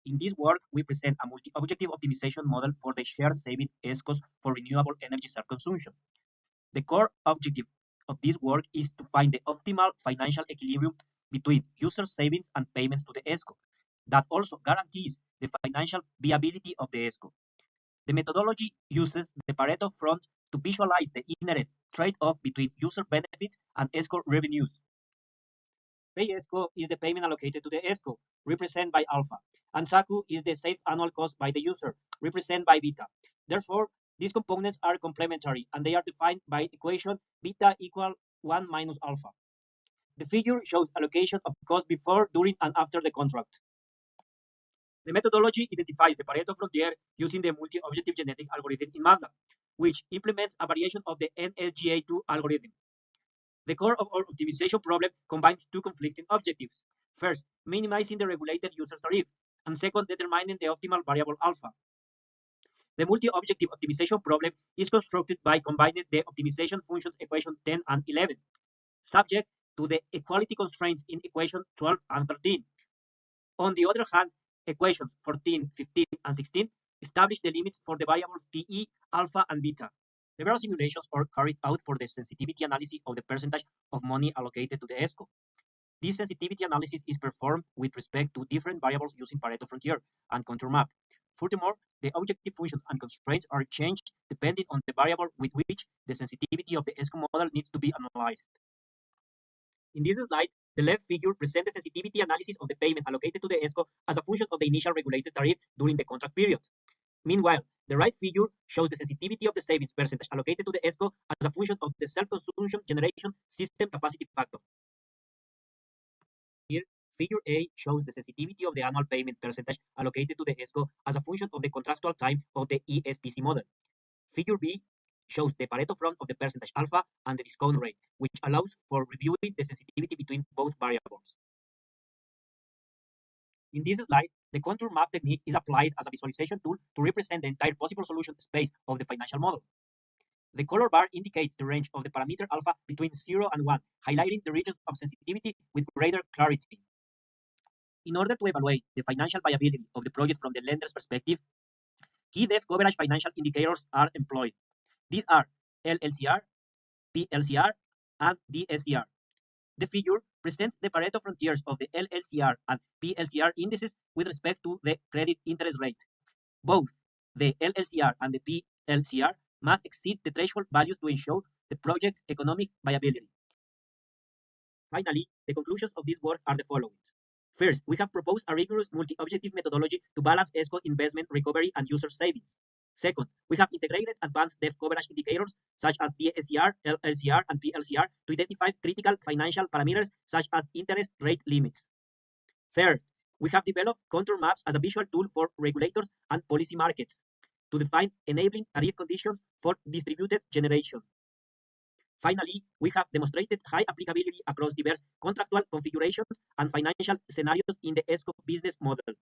In this work, we present a multi-objective optimization model for the shared saving ESCOs for renewable energy self-consumption. The core objective of this work is to find the optimal financial equilibrium between user savings and payments to the ESCO that also guarantees the financial viability of the ESCO. The methodology uses the Pareto front to visualize the inherent trade-off between user benefits and ESCO revenues. Pay ESCO is the payment allocated to the ESCO, represented by alpha, and SACU is the saved annual cost by the user, represented by beta. Therefore, these components are complementary, and they are defined by equation beta equal 1 minus alpha. The figure shows allocation of cost before, during, and after the contract. The methodology identifies the Pareto frontier using the multi-objective genetic algorithm in MATLAB, which implements a variation of the NSGA2 algorithm. The core of our optimization problem combines two conflicting objectives. First, minimizing the regulated user's tariff, and second, determining the optimal variable alpha. The multi-objective optimization problem is constructed by combining the optimization functions equation 10 and 11, subject to the equality constraints in equation 12 and 13. On the other hand, equations 14, 15, and 16 establish the limits for the variables TE, alpha, and beta. Several simulations are carried out for the sensitivity analysis of the percentage of money allocated to the ESCO. This sensitivity analysis is performed with respect to different variables using Pareto frontier and contour map. Furthermore, the objective functions and constraints are changed depending on the variable with which the sensitivity of the ESCO model needs to be analyzed. In this slide, the left figure presents the sensitivity analysis of the payment allocated to the ESCO as a function of the initial regulated tariff during the contract period. Meanwhile, the right figure shows the sensitivity of the savings percentage allocated to the ESCO as a function of the self-consumption generation system capacity factor. Here, figure A shows the sensitivity of the annual payment percentage allocated to the ESCO as a function of the contractual time of the ESPC model. Figure B shows the Pareto front of the percentage alpha and the discount rate, which allows for reviewing the sensitivity between both variables. In this slide, the contour map technique is applied as a visualization tool to represent the entire possible solution space of the financial model. The color bar indicates the range of the parameter alpha between 0 and 1, highlighting the regions of sensitivity with greater clarity. In order to evaluate the financial viability of the project from the lender's perspective, key debt coverage financial indicators are employed. These are LLCR, PLCR, and DSCR. The figure presents the Pareto frontiers of the LLCR and PLCR indices with respect to the credit interest rate. Both the LLCR and the PLCR must exceed the threshold values to ensure the project's economic viability. Finally, the conclusions of this work are the following. First, we have proposed a rigorous multi-objective methodology to balance ESCO investment recovery and user savings. Second, we have integrated advanced debt coverage indicators such as DSCR, LLCR, and PLCR to identify critical financial parameters such as interest rate limits. Third, we have developed contour maps as a visual tool for regulators and policy markets to define enabling tariff conditions for distributed generation. Finally, we have demonstrated high applicability across diverse contractual configurations and financial scenarios in the ESCO business model.